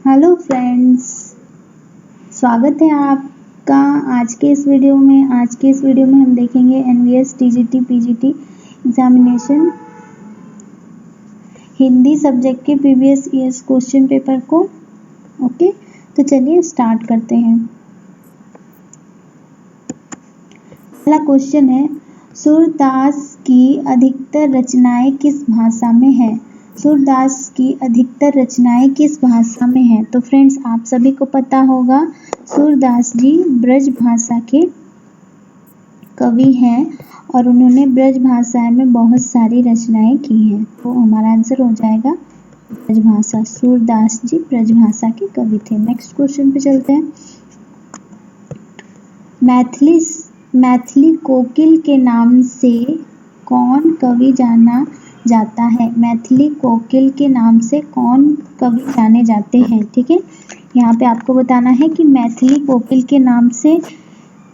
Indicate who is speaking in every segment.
Speaker 1: Hello friends, स्वागत है आपका आज के इस वीडियो में हम देखेंगे NVS TGT PGT examination Hindi subject के प्रीवियस ईयर्स क्वेश्चन पेपर को। ओके, तो चलिए स्टार्ट करते हैं। पहला क्वेश्चन है, सूरदास की अधिकतर रचनाएं किस भाषा में है? सूरदास की अधिकतर रचनाएं किस भाषा में है? तो फ्रेंड्स, आप सभी को पता होगा सूरदास जी ब्रज भाषा के कवि हैं और उन्होंने ब्रज भाषा में बहुत सारी रचनाएं की हैं। तो हमारा आंसर हो जाएगा ब्रज भाषा। सूरदास जी ब्रज भाषा के कवि थे। नेक्स्ट क्वेश्चन पे चलते हैं। मैथिली कोकिल के नाम से कौन कवि जाना जाता है? मैथिली कोकिल के नाम से कौन कवि जाने जाते हैं? ठीक है, यहाँ पे आपको बताना है कि मैथिली कोकिल के नाम से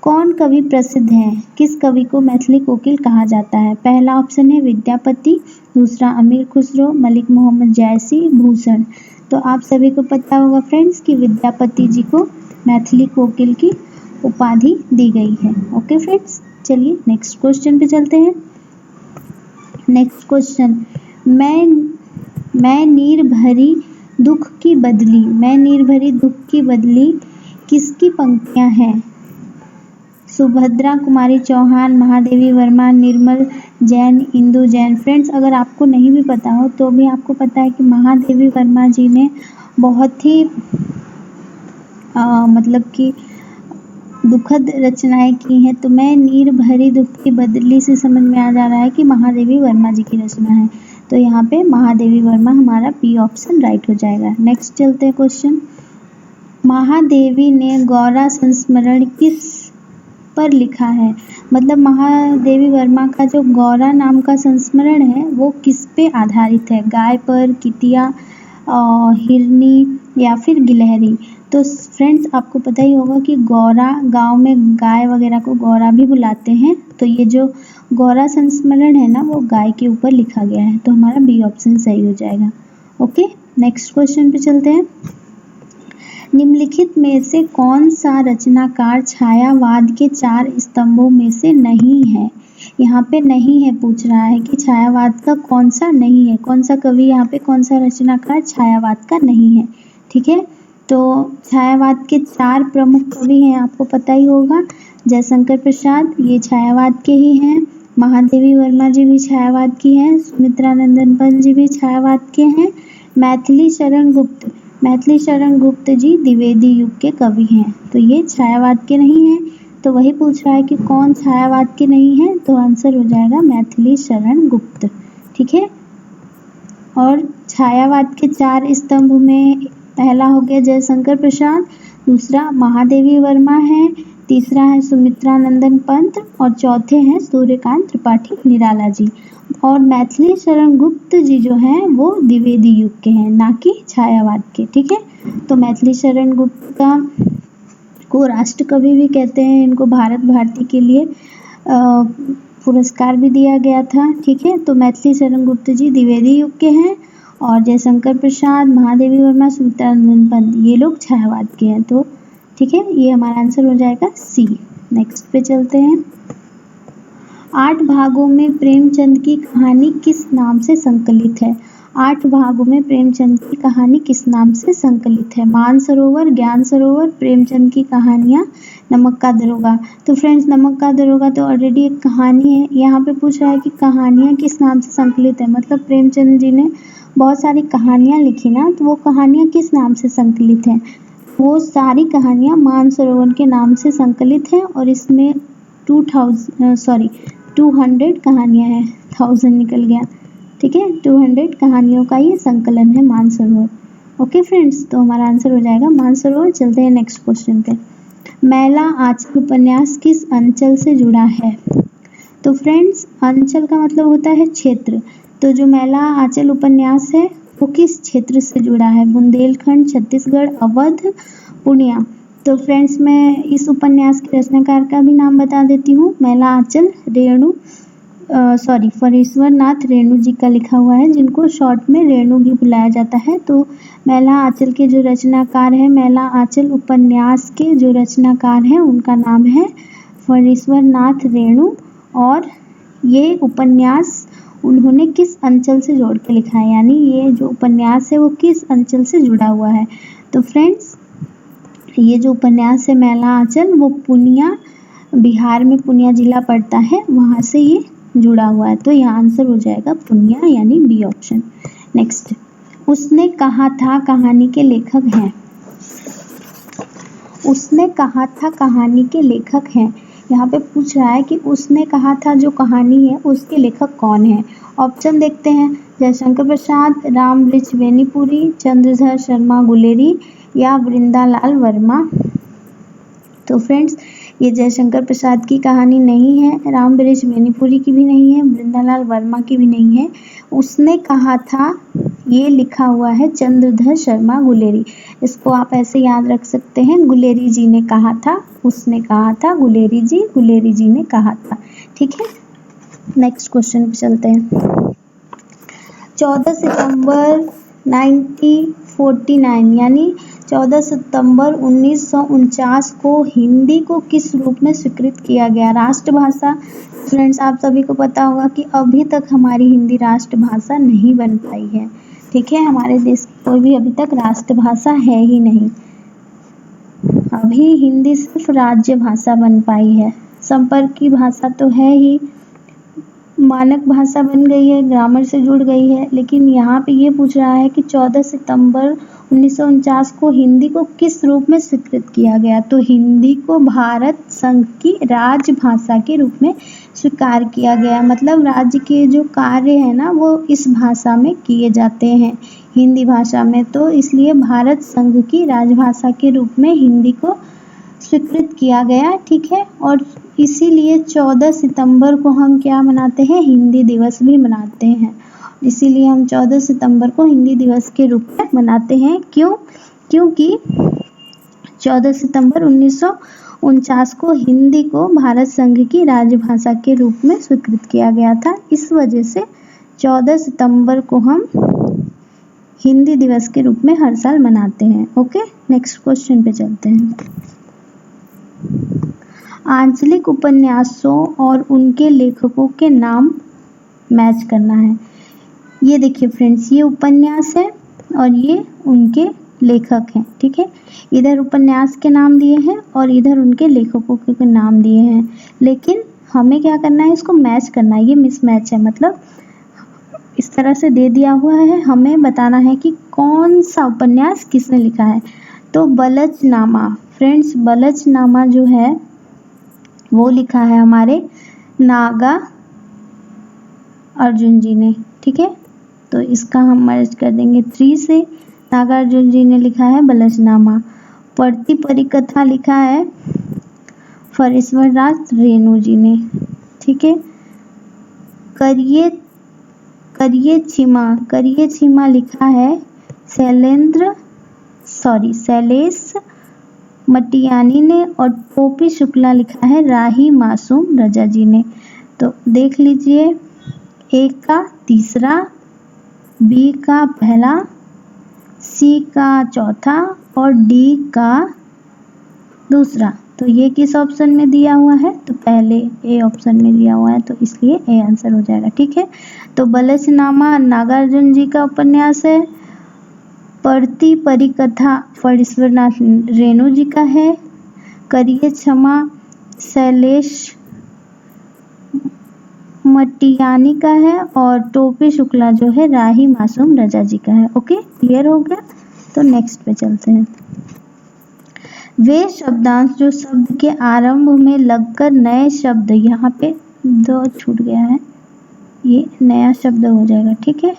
Speaker 1: कौन कवि प्रसिद्ध है। किस कवि को मैथिली कोकिल कहा जाता है? पहला ऑप्शन है विद्यापति, दूसरा अमीर खुसरो, मलिक मोहम्मद जैसी, भूषण। तो आप सभी को पता होगा फ्रेंड्स कि विद्यापति जी को मैथिली कोकिल की उपाधि दी गई है। ओके फ्रेंड्स, चलिए नेक्स्ट क्वेश्चन पे चलते हैं। नेक्स्ट क्वेश्चन, मैं नीर भरी दुख की बदली किसकी पंक्तियां हैं? सुभद्रा कुमारी चौहान, महादेवी वर्मा, निर्मल जैन, इंदु जैन। फ्रेंड्स, अगर आपको नहीं भी पता हो तो भी आपको पता है कि महादेवी वर्मा जी ने बहुत ही मतलब कि दुखद रचनाएं की हैं। तो मैं नीर भरी दुख की बदली से समझ में आ जा रहा है कि महादेवी वर्मा जी की रचना है। तो यहाँ पे महादेवी वर्मा हमारा बी ऑप्शन राइट हो जाएगा। नेक्स्ट चलते हैं क्वेश्चन, महादेवी ने गौरा संस्मरण किस पर लिखा है? मतलब महादेवी वर्मा का जो गौरा नाम का संस्मरण है वो किस पे आधारित है? गाय पर, कितिया, हिरनी या फिर गिलहरी? तो फ्रेंड्स, आपको पता ही होगा कि गौरा, गांव में गाय वगैरह को गौरा भी बुलाते हैं। तो ये जो गौरा संस्मरण है ना, वो गाय के ऊपर लिखा गया है। तो हमारा बी ऑप्शन सही हो जाएगा। ओके, नेक्स्ट क्वेश्चन पे चलते हैं। निम्नलिखित में से कौन सा रचनाकार छायावाद के 4 स्तंभों में से नहीं है? यहाँ पे नहीं है पूछ रहा है कि छायावाद का कौन सा नहीं है, कौन सा कवि यहाँ पे, कौन सा रचनाकार छायावाद का नहीं है। ठीक है, तो छायावाद के 4 प्रमुख कवि हैं, आपको पता ही होगा। जयशंकर प्रसाद ये छायावाद के ही हैं, महादेवी वर्मा जी भी छायावाद की हैं, सुमित्रा नंदन पंत जी भी छायावाद के हैं, मैथिली शरण गुप्त जी द्विवेदी युग के कवि हैं। तो ये छायावाद के नहीं हैं। तो वही पूछ रहा है कि कौन छायावाद के नहीं है, तो आंसर हो जाएगा मैथिली शरण गुप्त। ठीक है, और छायावाद के 4 स्तंभ में पहला हो गया जयशंकर प्रसाद, दूसरा महादेवी वर्मा है, तीसरा है सुमित्रा नंदन पंत और चौथे हैं सूर्यकांत त्रिपाठी निराला जी। और मैथिली शरण गुप्त जी जो हैं वो द्विवेदी युग के हैं, ना कि छायावाद के। ठीक है, तो मैथिली शरण गुप्त को राष्ट्र कवि भी कहते हैं। इनको भारत भारती के लिए पुरस्कार भी दिया गया था। ठीक है, तो मैथिली शरण गुप्त जी द्विवेदी युग के हैं और जयशंकर प्रसाद, महादेवी वर्मा, सुमित्रा नंदन पंत ये लोग छायावाद के हैं। तो ठीक है, ये हमारा आंसर हो जाएगा सी। नेक्स्ट पे चलते हैं। 8 भागों में प्रेमचंद की कहानी किस नाम से संकलित है? 8 भागों में प्रेमचंद की कहानी किस नाम से संकलित है? मानसरोवर, ज्ञान सरोवर, प्रेमचंद की कहानियाँ, नमक का दरोगा। तो फ्रेंड्स, नमक का दरोगा तो ऑलरेडी एक कहानी है। यहाँ पे पूछ रहा है कि कहानियाँ किस नाम से संकलित है, मतलब प्रेमचंद जी ने बहुत सारी कहानियाँ लिखी ना, तो वो कहानियाँ किस नाम से संकलित हैं? वो सारी कहानियाँ मानसरोवर के नाम से संकलित हैं और इसमें 200 कहानियाँ हैं, 1000 निकल गया। ठीक है, 200 कहानियों का ये संकलन है मानसरोवर। ओके फ्रेंड्स, तो हमारा आंसर हो जाएगा मानसरोवर। चलते हैं नेक्स्ट क्वेश्चन पे। मैला आंचल उपन्यास किस अंचल से जुड़ा है? तो फ्रेंड्स, अंचल का मतलब होता है क्षेत्र। तो जो मैला आंचल उपन्यास है वो किस क्षेत्र से जुड़ा है? बुंदेलखंड, छत्तीसगढ़, अवध, पूर्णिया। तो फ्रेंड्स, मैं इस उपन्यास के रचनाकार का भी नाम बता देती हूँ। मैला आंचल रेणु फरेश्वर नाथ रेणु जी का लिखा हुआ है, जिनको शॉर्ट में रेणु भी बुलाया जाता है। तो मैला आंचल के जो रचनाकार हैं, मैला आंचल उपन्यास के जो रचनाकार हैं उनका नाम है फरेश्वर नाथ रेणु। और ये उपन्यास उन्होंने किस अंचल से जोड़ के लिखा है, यानी ये जो उपन्यास है वो किस अंचल से जुड़ा हुआ है। तो फ्रेंड्स, ये जो उपन्यास है मैला आंचल, वो पूर्णिया, बिहार में पूर्णिया जिला पड़ता है, वहाँ से ये जुड़ा हुआ है। तो यहाँ आंसर हो जाएगा पूर्णिया, यानी बी ऑप्शन। नेक्स्ट, उसने कहा था कहानी के लेखक हैं। उसने कहा था कहानी के लेखक हैं, यहाँ पे पूछ रहा है कि उसने कहा था जो कहानी है उसके लेखक कौन है। ऑप्शन देखते हैं, जयशंकर प्रसाद, रामवृक्ष बेनीपुरी, चंद्रधर शर्मा गुलेरी या वृंदालाल वर्मा। तो फ्रेंड्स, ये जयशंकर प्रसाद की कहानी नहीं है, रामवृक्ष बेनीपुरी की भी नहीं है, वृंदालाल वर्मा की भी नहीं है। उसने कहा था ये लिखा हुआ है चंद्रधर शर्मा गुलेरी। इसको आप ऐसे याद रख सकते हैं, गुलेरी जी ने कहा था, उसने कहा था, गुलेरी जी ने कहा था। ठीक है, नेक्स्ट क्वेश्चन पे चलते हैं। 14 सितंबर 1949 यानी 14 सितंबर 1949 को हिंदी को किस रूप में स्वीकृत किया गया राष्ट्रभाषा। फ्रेंड्स, आप सभी को पता होगा कि अभी तक हमारी हिंदी राष्ट्रभाषा नहीं बन पाई है। ठीक है, हमारे देश की कोई भी अभी तक राष्ट्रभाषा है ही नहीं। अभी हिंदी सिर्फ राज्य भाषा बन पाई है। संपर्क की भाषा तो है ही, मानक भाषा बन गई है, ग्रामर से जुड़ गई है, लेकिन यहाँ पे ये पूछ रहा है कि 14 सितंबर 1949 को हिंदी को किस रूप में स्वीकृत किया गया। तो हिंदी को भारत संघ की राजभाषा के रूप में स्वीकार किया गया, मतलब राज्य के जो कार्य है ना वो इस भाषा में किए जाते हैं, हिंदी भाषा में। तो इसलिए भारत संघ की राजभाषा के रूप में हिंदी को स्वीकृत किया गया। ठीक है, और इसीलिए 14 सितंबर को हम क्या मनाते हैं, हिंदी दिवस भी मनाते हैं। इसीलिए हम 14 सितंबर को हिंदी दिवस के रूप में मनाते हैं। क्यों? क्योंकि 14 सितंबर 1949 को हिंदी को भारत संघ की राजभाषा के रूप में स्वीकृत किया गया था। इस वजह से 14 सितंबर को हम हिंदी दिवस के रूप में हर साल मनाते हैं। ओके, नेक्स्ट क्वेश्चन पे चलते हैं। आंचलिक उपन्यासों और उनके लेखकों के नाम मैच करना है। ये देखिए फ्रेंड्स, ये उपन्यास है और ये उनके लेखक हैं। ठीक है, इधर उपन्यास के नाम दिए हैं और इधर उनके लेखकों के नाम दिए हैं, लेकिन हमें क्या करना है, इसको मैच करना है। ये मिसमैच है, मतलब इस तरह से दे दिया हुआ है, हमें बताना है कि कौन सा उपन्यास किसने लिखा है। तो बलचनामा, फ्रेंड्स बलचनामा जो है वो लिखा है हमारे नागा अर्जुन जी ने। ठीक है, तो इसका हम मर्ज कर देंगे 3 से। नागा अर्जुन जी ने लिखा है बलचनामा। पढ़ती परिकथा लिखा है फरेश्वर नाथ रेणु जी ने। ठीक है, करिए छिमा लिखा है शैलेश मटियानी ने। और टोपी शुक्ला लिखा है राही मासूम रजा जी ने। तो देख लीजिए, ए का तीसरा, बी का पहला, सी का चौथा और डी का दूसरा। तो ये किस ऑप्शन में दिया हुआ है, तो पहले ए ऑप्शन में दिया हुआ है, तो इसलिए ए आंसर हो जाएगा। ठीक है, तो बलचनामा नागार्जुन जी का उपन्यास है। पढ़ती परिकथा फरेश्वर नाथ रेणु जी का है। करिए क्षमा शैलेश मटियानी का है। और टोपी शुक्ला जो है राही मासूम रजा जी का है। ओके, क्लियर हो गया। तो नेक्स्ट पे चलते हैं। वे शब्दांश जो शब्द के आरंभ में लगकर नए शब्द, यहाँ पे 2 छूट गया है, ये नया शब्द हो जाएगा। ठीक है,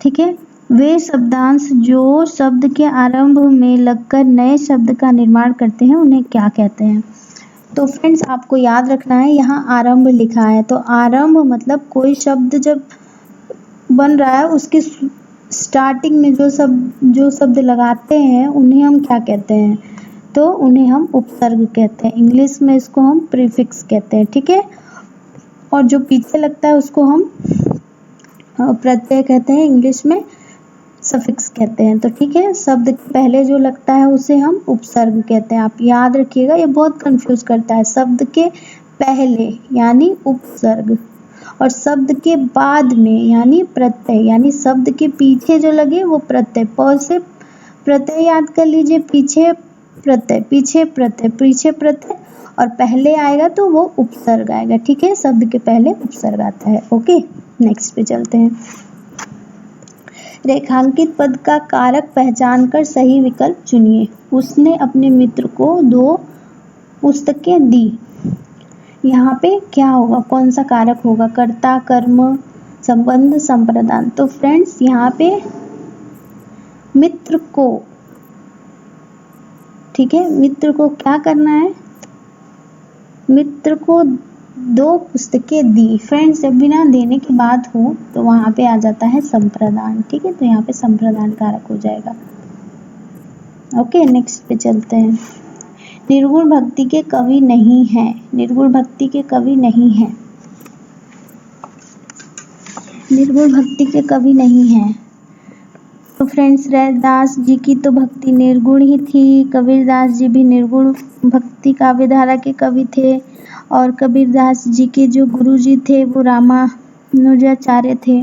Speaker 1: ठीक है, वे शब्दांश जो शब्द के आरंभ में लगकर नए शब्द का निर्माण करते हैं उन्हें क्या कहते हैं। तो फ्रेंड्स, आपको याद रखना है, यहाँ आरंभ लिखा है, तो आरंभ मतलब कोई शब्द जब बन रहा है उसके स्टार्टिंग में जो शब्द लगाते हैं उन्हें हम क्या कहते हैं, तो उन्हें हम उपसर्ग कहते हैं। इंग्लिश में इसको हम प्रीफिक्स कहते हैं, ठीक है। और जो पीछे लगता है उसको हम प्रत्यय कहते हैं, इंग्लिश में सफिक्स कहते हैं। तो ठीक है, शब्द के पहले जो लगता है उसे हम उपसर्ग कहते हैं। आप याद रखिएगा, ये बहुत कंफ्यूज करता है। शब्द के पहले यानी उपसर्ग, और शब्द के बाद में यानी प्रत्यय, यानी शब्द के पीछे जो लगे वो प्रत्यय। प से प्रत्यय याद कर लीजिए, पीछे प्रत्यय, पीछे प्रत्यय, पीछे प्रत्यय, और पहले आएगा तो वो उपसर्ग आएगा, ठीक है। शब्द के पहले उपसर्ग आता है। ओके, नेक्स्ट पे चलते हैं। रेखांकित पद का कारक पहचान कर सही विकल्प चुनिए। उसने अपने मित्र को 2 पुस्तकें दी। यहाँ पे क्या होगा, कौन सा कारक होगा? कर्ता, कर्म, संबंध, संप्रदान। तो फ्रेंड्स यहाँ पे मित्र को, ठीक है, मित्र को क्या करना है? मित्र को 2 पुस्तकें दी। फ्रेंड्स जब भी ना देने की बात हो तो वहाँ पे आ जाता है संप्रदान, ठीक है। तो यहाँ पे संप्रदान कारक हो जाएगा। ओके, नेक्स्ट पे चलते हैं। निर्गुण भक्ति के कवि नहीं है। निर्गुण भक्ति के कवि नहीं है। निर्गुण भक्ति के कवि नहीं है। तो फ्रेंड्स रैदास जी की तो भक्ति निर्गुण ही थी। कबीरदास जी भी निर्गुण भक्ति काव्यधारा के कवि थे। और कबीरदास जी के जो गुरु जी थे वो रामानुजाचार्य थे,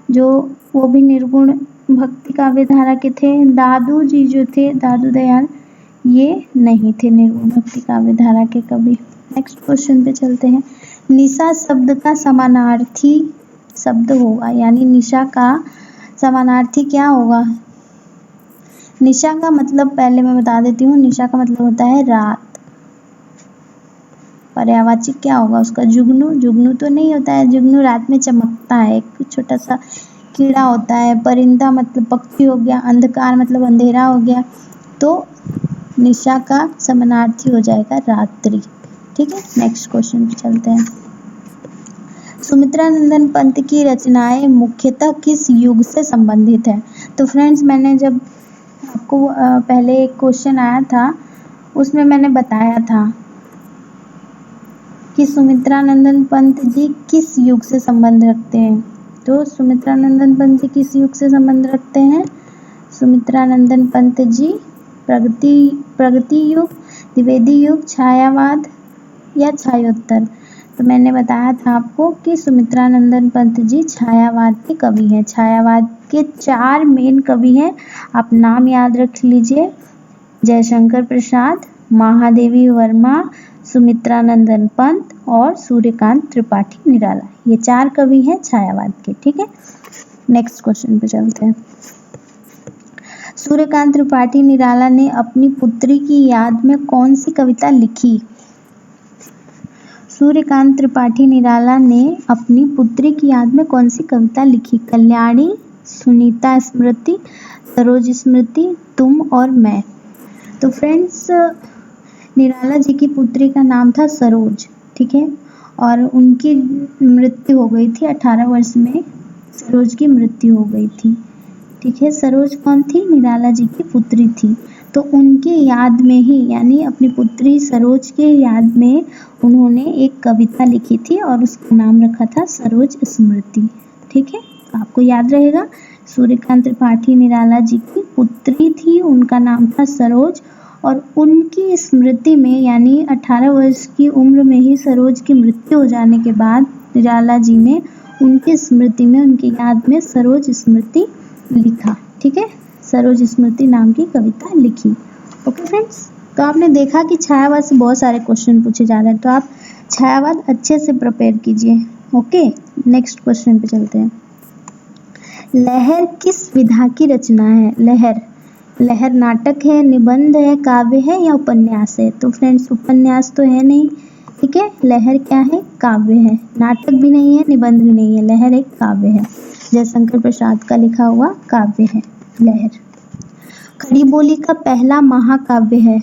Speaker 1: जो वो भी निर्गुण भक्ति काव्यधारा के थे। दादू जी जो थे, दादू दयाल, ये नहीं थे निर्गुण भक्ति काव्यधारा के कवि। नेक्स्ट क्वेश्चन पे चलते हैं। निशा शब्द का समानार्थी शब्द होगा, यानी निशा का समानार्थी क्या होगा? निशा का मतलब पहले मैं बता देती हूँ। निशा का मतलब होता है रात। पर्यायवाची क्या होगा उसका? जुगनू। जुगनू तो नहीं होता है, जुगनू रात में चमकता है, एक छोटा सा कीड़ा होता है। परिंदा मतलब पक्षी हो गया। अंधकार मतलब अंधेरा हो गया। तो निशा का समानार्थी हो जाएगा रात्रि, ठीक है। नेक्स्ट क्वेश्चन पे चलते हैं। सुमित्रानंदन पंत की रचनाएं मुख्यतः किस युग से संबंधित है? तो फ्रेंड्स मैंने जब आपको पहले एक क्वेश्चन आया था उसमें मैंने बताया था कि सुमित्रानंदन पंत जी किस युग से संबंध रखते हैं। तो सुमित्रानंदन पंत जी किस युग से संबंध रखते हैं? सुमित्रानंदन पंत जी प्रगति युग, द्विवेदी युग, छायावाद या छायोत्तर। तो मैंने बताया था आपको कि सुमित्रानंदन पंत जी छायावाद के कवि हैं। छायावाद के 4 मेन कवि हैं, आप नाम याद रख लीजिए। जयशंकर प्रसाद, महादेवी वर्मा, सुमित्रानंदन पंत और सूर्यकांत त्रिपाठी निराला। ये 4 कवि हैं छायावाद के, ठीक है। नेक्स्ट क्वेश्चन पे चलते हैं। सूर्यकांत त्रिपाठी निराला ने अपनी पुत्री की याद में कौन सी कविता लिखी? सूर्यकांत त्रिपाठी निराला ने अपनी पुत्री की याद में कौन सी कविता लिखी? कल्याणी, सुनीता स्मृति, सरोज स्मृति, तुम और मैं। तो फ्रेंड्स निराला जी की पुत्री का नाम था सरोज, ठीक है। और उनकी मृत्यु हो गई थी 18 वर्ष में। सरोज की मृत्यु हो गई थी, ठीक है। सरोज कौन थी? निराला जी की पुत्री थी। तो उनकी याद में ही, यानी अपनी पुत्री सरोज के याद में उन्होंने एक कविता लिखी थी और उसका नाम रखा था सरोज स्मृति, ठीक है। आपको याद रहेगा, सूर्यकांत त्रिपाठी निराला जी की पुत्री थी, उनका नाम था सरोज। और उनकी स्मृति में, यानी 18 वर्ष की उम्र में ही सरोज की मृत्यु हो जाने के बाद निराला जी ने उनकी स्मृति में, उनकी याद में सरोज स्मृति लिखा, ठीक है। सरोज स्मृति नाम की कविता लिखी। ओके फ्रेंड्स, तो आपने देखा कि छायावाद से बहुत सारे क्वेश्चन पूछे जा रहे हैं, तो आप छायावाद अच्छे से प्रिपेयर कीजिए। ओके, नेक्स्ट क्वेश्चन पे चलते हैं। लहर किस विधा की रचना है? लहर नाटक है, निबंध है, काव्य है या उपन्यास है? तो फ्रेंड्स उपन्यास तो है नहीं, ठीक है। लहर क्या है? काव्य है। नाटक भी नहीं है, निबंध भी नहीं है, लहर एक काव्य है। जयशंकर प्रसाद का लिखा हुआ काव्य है लहर। खड़ी बोली का पहला महाकाव्य है।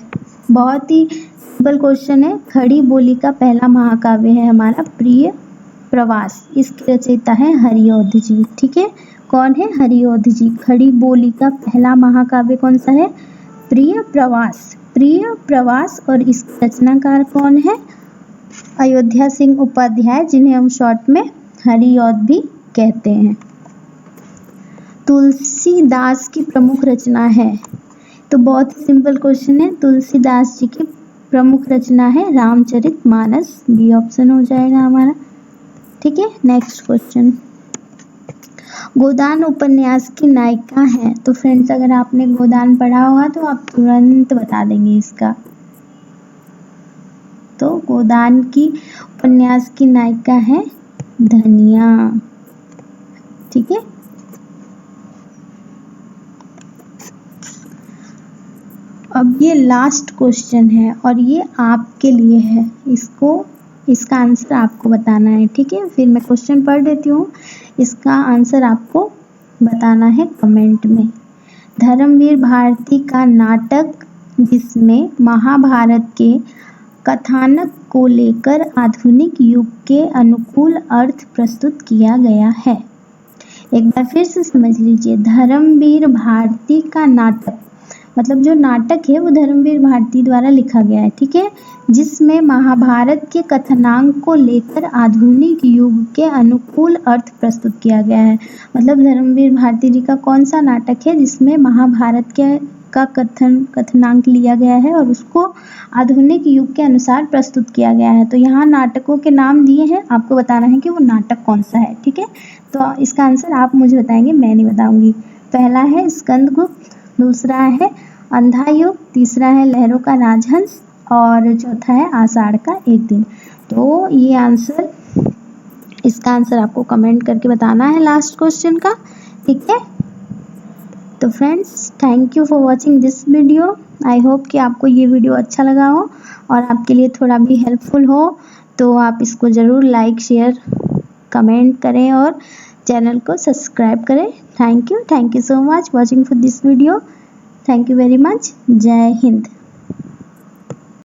Speaker 1: बहुत ही सिंपल क्वेश्चन है। खड़ी बोली का पहला महाकाव्य है हमारा प्रिय प्रवास। इसके रचयिता है हरिऔध जी, ठीक है। कौन है? हरिऔध जी। खड़ी बोली का पहला महाकाव्य कौन सा है? प्रिय प्रवास। प्रिय प्रवास और इसके रचनाकार कौन है? अयोध्या सिंह उपाध्याय, जिन्हें हम शॉर्ट में हरिऔध भी कहते हैं। तुलसीदास की प्रमुख रचना है, तो बहुत ही सिंपल क्वेश्चन है। तुलसीदास जी की प्रमुख रचना है रामचरितमानस, बी ऑप्शन हो जाएगा हमारा। ठीक है, नेक्स्ट क्वेश्चन, गोदान उपन्यास की नायिका है। तो फ्रेंड्स, अगर आपने गोदान पढ़ा होगा तो आप तुरंत बता देंगे इसका। तो गोदान की उपन्यास की नायिका है धनिया। ठीक है, अब ये लास्ट क्वेश्चन है और ये आपके लिए है, इसका आंसर आपको बताना है। ठीक है, फिर मैं क्वेश्चन पढ़ देती हूँ, इसका आंसर आपको बताना है कमेंट में। धर्मवीर भारती का नाटक जिसमें महाभारत के कथानक को लेकर आधुनिक युग के अनुकूल अर्थ प्रस्तुत किया गया है। एक बार फिर से समझ लीजिए, धर्मवीर भारती का नाटक, मतलब जो नाटक है वो धर्मवीर भारती द्वारा लिखा गया है। ठीक है, जिसमें महाभारत के कथनांक को लेकर आधुनिक युग के अनुकूल अर्थ प्रस्तुत किया गया है। मतलब धर्मवीर भारती जी का कौन सा नाटक है जिसमें महाभारत का कथनांक लिया गया है और उसको आधुनिक युग के अनुसार प्रस्तुत किया गया है। तो यहाँ नाटकों के नाम दिए हैं, आपको बताना है कि वो नाटक कौन सा है। ठीक है, तो इसका आंसर आप मुझे बताएंगे, मैं नहीं बताऊंगी। पहला है स्कंदगुप्त, दूसरा है अंधा युग, तीसरा है लहरों का राजहंस और चौथा है आषाढ़ का एक दिन। तो ये आंसर, इसका आंसर आपको कमेंट करके बताना है लास्ट क्वेश्चन का। ठीक है, तो friends, thank you for watching this video. I hope कि आपको ये वीडियो अच्छा लगा हो और आपके लिए थोड़ा भी हेल्पफुल हो। तो आप इसको ज़रूर लाइक, शेयर, कमेंट करें और चैनल को सब्सक्राइब करें। Thank you so much watching for this video. Thank you very much. जय हिंद।